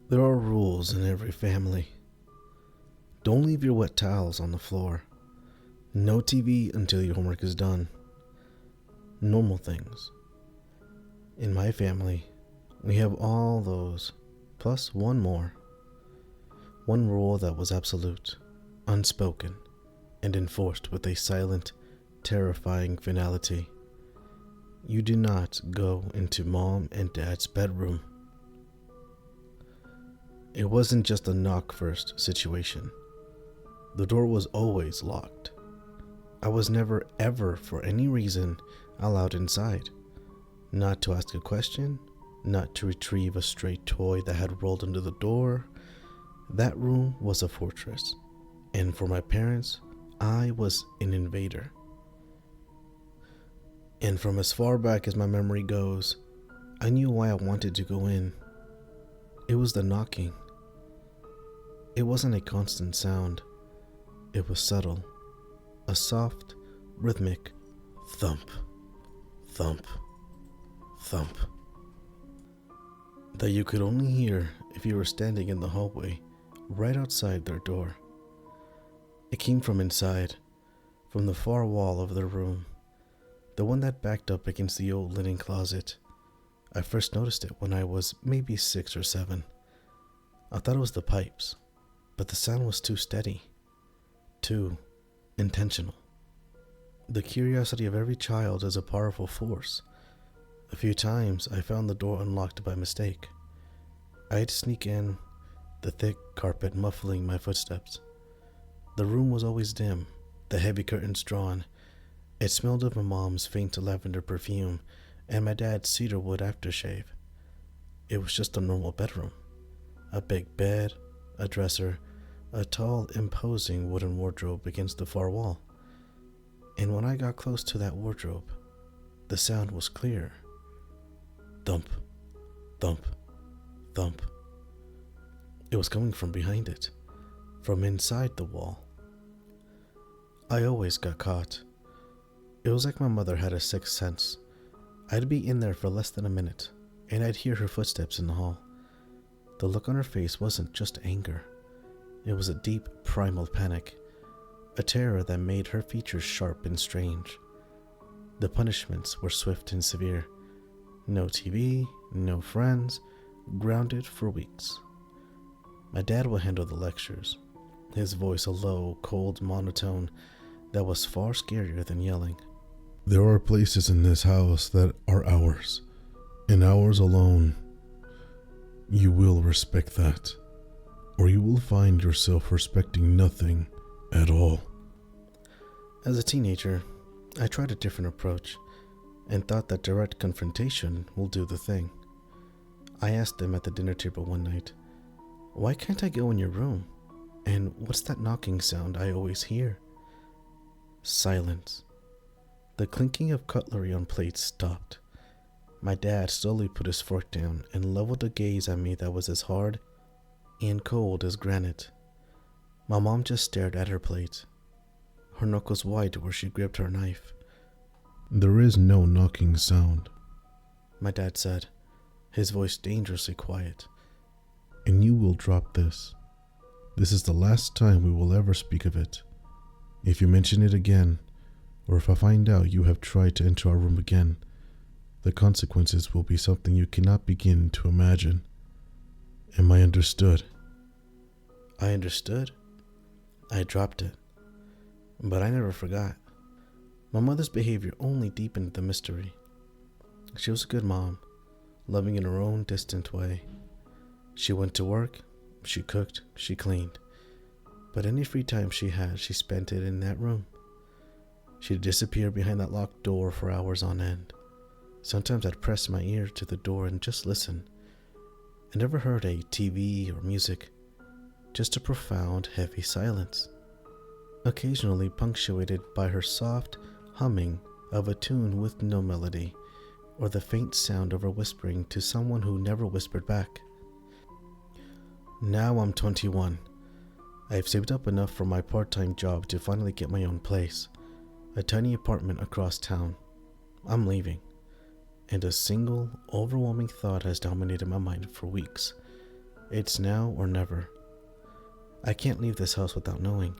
There are rules in every family. Don't leave your wet towels on the floor. No TV until your homework is done. Normal things. In my family, we have all those, plus one more. One rule that was absolute, unspoken, and enforced with a silent, terrifying finality. You do not go into mom and dad's bedroom. It wasn't just a knock first situation. The door was always locked. I was never ever for any reason allowed inside. Not to ask a question, not to retrieve a stray toy that had rolled under the door. That room was a fortress, and for my parents, I was an invader. And from as far back as my memory goes, I knew why I wanted to go in. It was the knocking. It wasn't a constant sound. It was subtle. A soft, rhythmic thump, thump, thump. That you could only hear if you were standing in the hallway right outside their door. It came from inside, from the far wall of their room, the one that backed up against the old linen closet. I first noticed it when I was maybe 6 or 7. I thought it was the pipes, but the sound was too steady, too intentional. The curiosity of every child is a powerful force. A few times I found the door unlocked by mistake. I'd sneak in, the thick carpet muffling my footsteps. The room was always dim, the heavy curtains drawn. It smelled of my mom's faint lavender perfume and my dad's cedarwood aftershave. It was just a normal bedroom. A big bed, a dresser, a tall, imposing wooden wardrobe against the far wall. And when I got close to that wardrobe, the sound was clear. Thump, thump, thump. It was coming from behind it, from inside the wall. I always got caught. It was like my mother had a sixth sense. I'd be in there for less than a minute, and I'd hear her footsteps in the hall. The look on her face wasn't just anger. It was a deep, primal panic, a terror that made her features sharp and strange. The punishments were swift and severe. No TV, no friends, grounded for weeks. My dad would handle the lectures, his voice a low, cold monotone that was far scarier than yelling. There are places in this house that are ours, and ours alone. You will respect that, or you will find yourself respecting nothing at all. As a teenager, I tried a different approach and thought that direct confrontation will do the thing. I asked them at the dinner table one night, "Why can't I go in your room? And what's that knocking sound I always hear?" Silence. The clinking of cutlery on plates stopped. My dad slowly put his fork down and leveled a gaze at me that was as hard and cold as granite. My mom just stared at her plate, her knuckles white where she gripped her knife. "There is no knocking sound," my dad said, his voice dangerously quiet. "And you will drop this. This is the last time we will ever speak of it. If you mention it again, or if I find out you have tried to enter our room again, the consequences will be something you cannot begin to imagine. Am I understood?" I understood. I dropped it. But I never forgot. My mother's behavior only deepened the mystery. She was a good mom, loving in her own distant way. She went to work, she cooked, she cleaned. But any free time she had, she spent it in that room. She'd disappear behind that locked door for hours on end. Sometimes I'd press my ear to the door and just listen. I never heard a TV or music, just a profound, heavy silence, occasionally punctuated by her soft humming of a tune with no melody, or the faint sound of her whispering to someone who never whispered back. Now I'm 21. I've saved up enough from my part-time job to finally get my own place, a tiny apartment across town. I'm leaving, and a single, overwhelming thought has dominated my mind for weeks. It's now or never. I can't leave this house without knowing.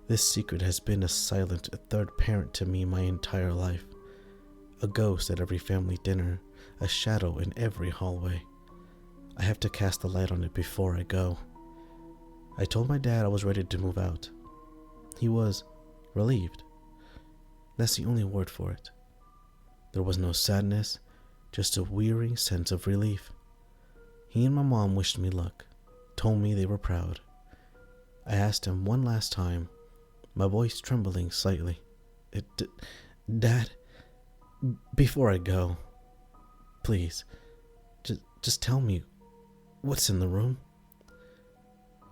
This secret has been a silent third parent to me my entire life. A ghost at every family dinner, a shadow in every hallway. I have to cast a light on it before I go. I told my dad I was ready to move out. He was relieved. That's the only word for it. There was no sadness, just a weary sense of relief. He and my mom wished me luck, told me they were proud. I asked him one last time, my voice trembling slightly. Dad, before I go, please, just tell me what's in the room.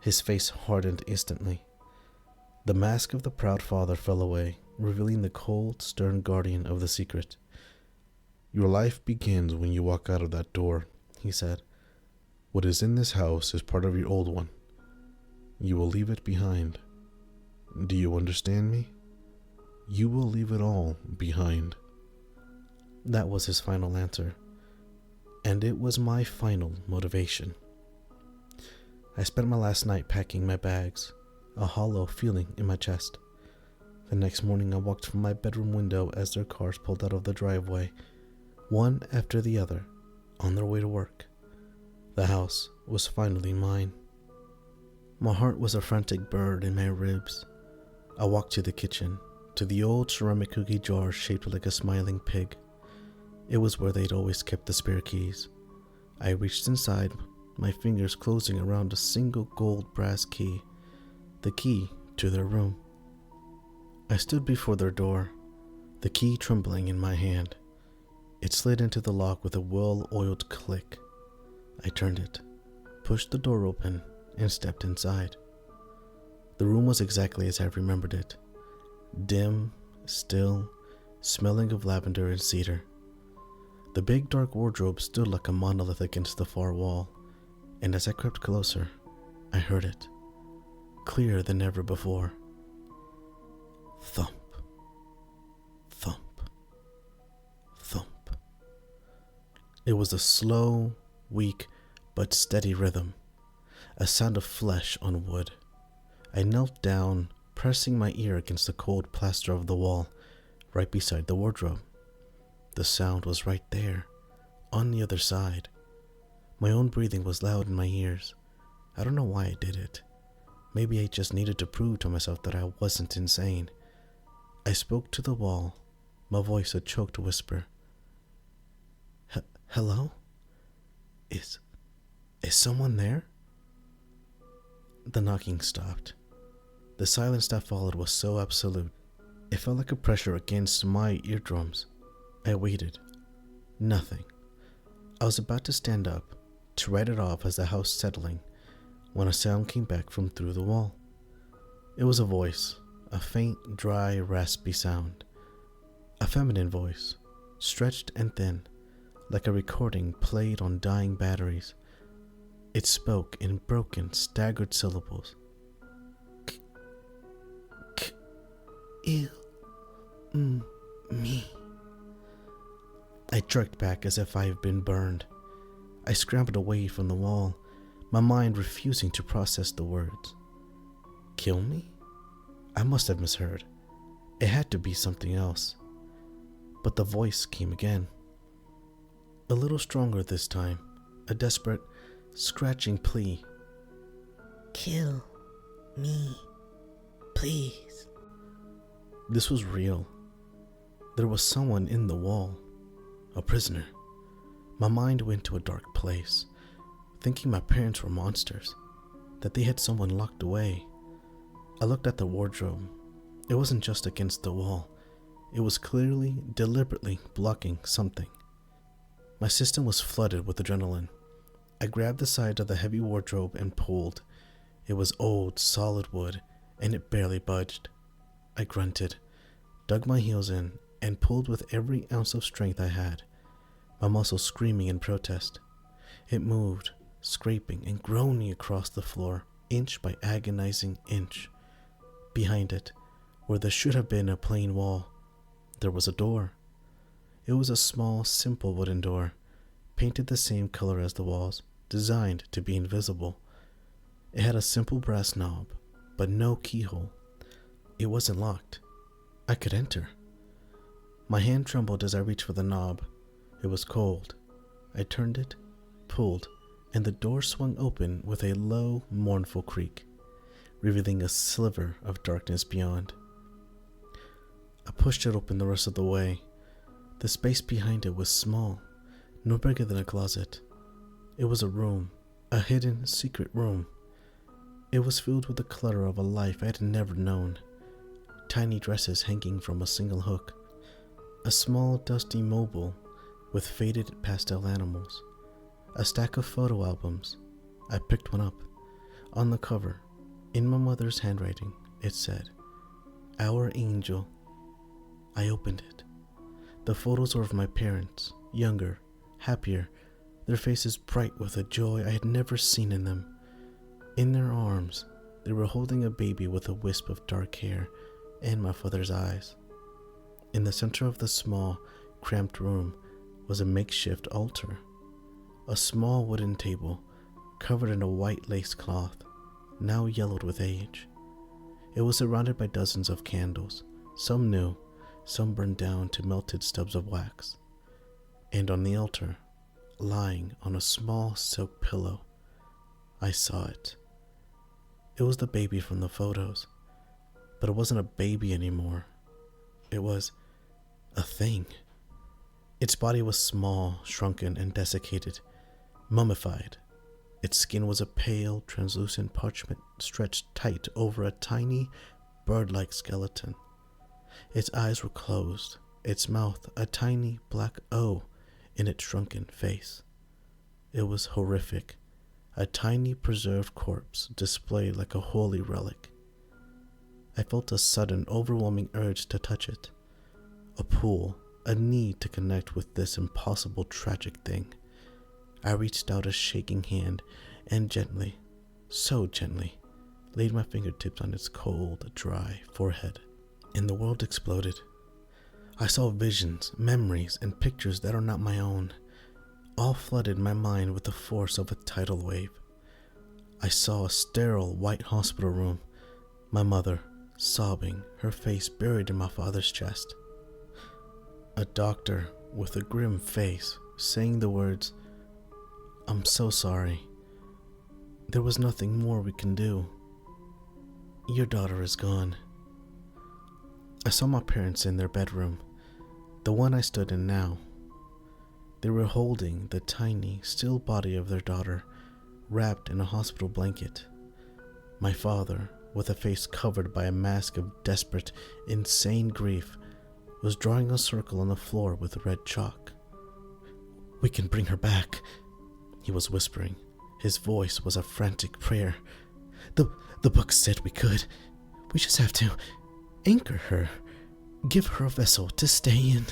His face hardened instantly. The mask of the proud father fell away, revealing the cold, stern guardian of the secret. Your life begins when you walk out of that door, he said. What is in this house is part of your old one. You will leave it behind. Do you understand me? You will leave it all behind. That was his final answer, and it was my final motivation. I spent my last night packing my bags, a hollow feeling in my chest. The next morning I walked from my bedroom window as their cars pulled out of the driveway, one after the other, on their way to work. The house was finally mine. My heart was a frantic bird in my ribs. I walked to the kitchen, to the old ceramic cookie jar shaped like a smiling pig. It was where they'd always kept the spare keys. I reached inside, my fingers closing around a single gold brass key, the key to their room. I stood before their door, the key trembling in my hand. It slid into the lock with a well-oiled click. I turned it, pushed the door open, and stepped inside. The room was exactly as I remembered it. Dim, still, smelling of lavender and cedar. The big dark wardrobe stood like a monolith against the far wall, and as I crept closer, I heard it, clearer than ever before. Thump, thump, thump. It was a slow, weak, but steady rhythm, a sound of flesh on wood. I knelt down, pressing my ear against the cold plaster of the wall, right beside the wardrobe. The sound was right there, on the other side. My own breathing was loud in my ears. I don't know why I did it. Maybe I just needed to prove to myself that I wasn't insane. I spoke to the wall, my voice a choked whisper. Hello? Is someone there? The knocking stopped. The silence that followed was so absolute. It felt like a pressure against my eardrums. I waited. Nothing. I was about to stand up, to write it off as the house settling, when a sound came back from through the wall. It was a voice, a faint, dry, raspy sound. A feminine voice, stretched and thin, like a recording played on dying batteries. It spoke in broken, staggered syllables. Me. I jerked back as if I had been burned. I scrambled away from the wall, my mind refusing to process the words. Kill me? I must have misheard. It had to be something else. But the voice came again. A little stronger this time, a desperate, scratching plea. Kill me, please. This was real. There was someone in the wall, a prisoner. My mind went to a dark place, thinking my parents were monsters, that they had someone locked away. I looked at the wardrobe. It wasn't just against the wall. It was clearly, deliberately blocking something. My system was flooded with adrenaline. I grabbed the side of the heavy wardrobe and pulled. It was old, solid wood, and it barely budged. I grunted, dug my heels in, and pulled with every ounce of strength I had, my muscles screaming in protest. It moved, scraping and groaning across the floor, inch by agonizing inch. Behind it, where there should have been a plain wall, there was a door. It was a small, simple wooden door, painted the same color as the walls, designed to be invisible. It had a simple brass knob, but no keyhole. It wasn't locked. I could enter. My hand trembled as I reached for the knob. It was cold. I turned it, pulled, and the door swung open with a low, mournful creak, revealing a sliver of darkness beyond. I pushed it open the rest of the way. The space behind it was small, no bigger than a closet. It was a room, a hidden, secret room. It was filled with the clutter of a life I had never known. Tiny dresses hanging from a single hook. A small, dusty mobile with faded pastel animals. A stack of photo albums. I picked one up. On the cover, in my mother's handwriting, it said, "Our Angel." I opened it. The photos were of my parents, younger, happier, their faces bright with a joy I had never seen in them. In their arms, they were holding a baby with a wisp of dark hair and my father's eyes. In the center of the small, cramped room was a makeshift altar. A small wooden table covered in a white lace cloth, now yellowed with age. It was surrounded by dozens of candles, some new, some burned down to melted stubs of wax. And on the altar, lying on a small silk pillow, I saw it. It was the baby from the photos, but it wasn't a baby anymore. It was a thing. Its body was small, shrunken, and desiccated, mummified. Its skin was a pale, translucent parchment stretched tight over a tiny, bird-like skeleton. Its eyes were closed, its mouth a tiny black O in its shrunken face. It was horrific, a tiny preserved corpse displayed like a holy relic. I felt a sudden, overwhelming urge to touch it, a pull, a need to connect with this impossible, tragic thing. I reached out a shaking hand and gently, so gently, laid my fingertips on its cold, dry forehead, and the world exploded. I saw visions, memories, and pictures that are not my own. All flooded my mind with the force of a tidal wave. I saw a sterile white hospital room, my mother, sobbing, her face buried in my father's chest. A doctor with a grim face saying the words, "I'm so sorry. There was nothing more we can do. Your daughter is gone." I saw my parents in their bedroom, the one I stood in now. They were holding the tiny, still body of their daughter, wrapped in a hospital blanket. My father, with a face covered by a mask of desperate, insane grief, was drawing a circle on the floor with red chalk. "We can bring her back," he was whispering. His voice was a frantic prayer. The book said we could. We just have to anchor her, give her a vessel to stay in.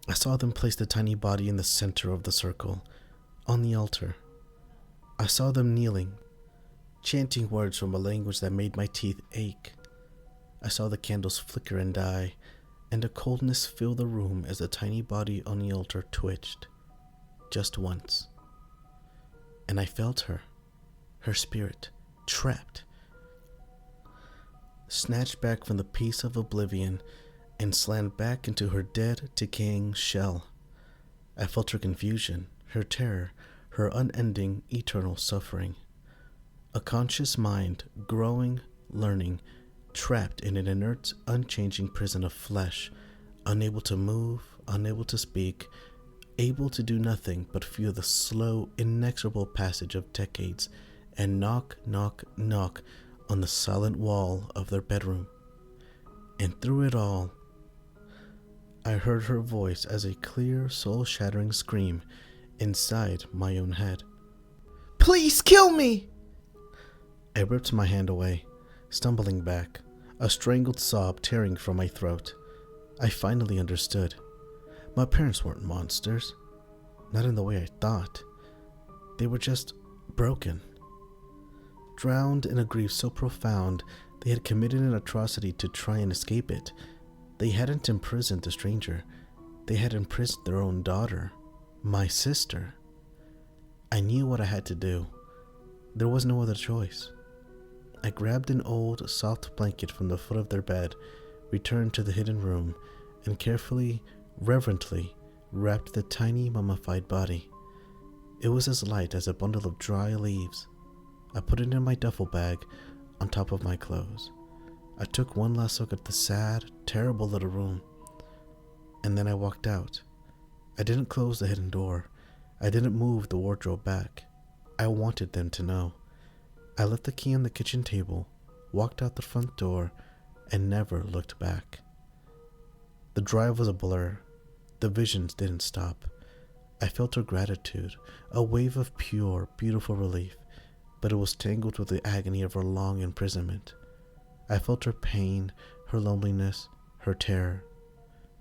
I saw them place the tiny body in the center of the circle, on the altar. I saw them kneeling, chanting words from a language that made my teeth ache. I saw the candles flicker and die, and a coldness fill the room as the tiny body on the altar twitched, just once. And I felt her spirit, trapped, snatched back from the peace of oblivion and slammed back into her dead, decaying shell. I felt her confusion, her terror, her unending, eternal suffering. A conscious mind, growing, learning, trapped in an inert, unchanging prison of flesh, unable to move, unable to speak, able to do nothing but feel the slow, inexorable passage of decades and knock, knock, knock on the silent wall of their bedroom. And through it all, I heard her voice as a clear, soul-shattering scream inside my own head. "Please kill me!" I ripped my hand away, stumbling back, a strangled sob tearing from my throat. I finally understood. My parents weren't monsters, not in the way I thought. They were just broken. Drowned in a grief so profound, they had committed an atrocity to try and escape it. They hadn't imprisoned a stranger. They had imprisoned their own daughter, my sister. I knew what I had to do. There was no other choice. I grabbed an old, soft blanket from the foot of their bed, returned to the hidden room, and carefully, reverently, wrapped the tiny, mummified body. It was as light as a bundle of dry leaves. I put it in my duffel bag on top of my clothes. I took one last look at the sad, terrible little room, and then I walked out. I didn't close the hidden door. I didn't move the wardrobe back. I wanted them to know. I left the key on the kitchen table, walked out the front door, and never looked back. The drive was a blur. The visions didn't stop. I felt her gratitude, a wave of pure, beautiful relief, but it was tangled with the agony of her long imprisonment. I felt her pain, her loneliness, her terror,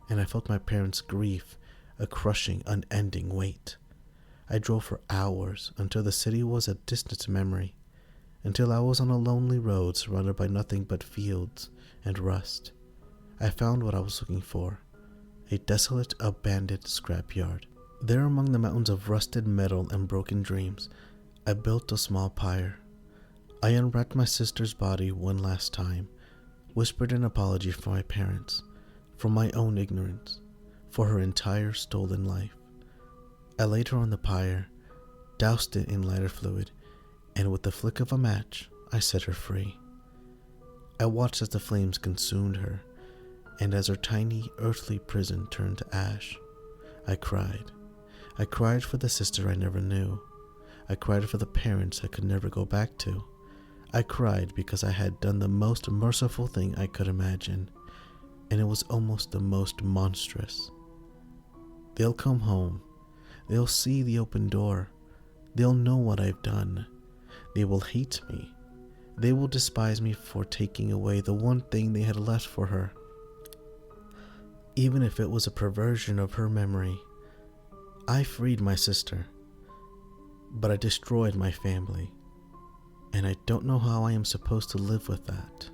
and I felt my parents' grief, a crushing, unending weight. I drove for hours until the city was a distant memory, until I was on a lonely road surrounded by nothing but fields and rust. I found what I was looking for, a desolate, abandoned scrapyard. There among the mountains of rusted metal and broken dreams, I built a small pyre. I unwrapped my sister's body one last time, whispered an apology for my parents, for my own ignorance, for her entire stolen life. I laid her on the pyre, doused it in lighter fluid, and with the flick of a match, I set her free. I watched as the flames consumed her, and as her tiny, earthly prison turned to ash. I cried. I cried for the sister I never knew. I cried for the parents I could never go back to. I cried because I had done the most merciful thing I could imagine, and it was almost the most monstrous. They'll come home. They'll see the open door. They'll know what I've done. They will hate me. They will despise me for taking away the one thing they had left for her. Even if it was a perversion of her memory, I freed my sister, but I destroyed my family, and I don't know how I am supposed to live with that.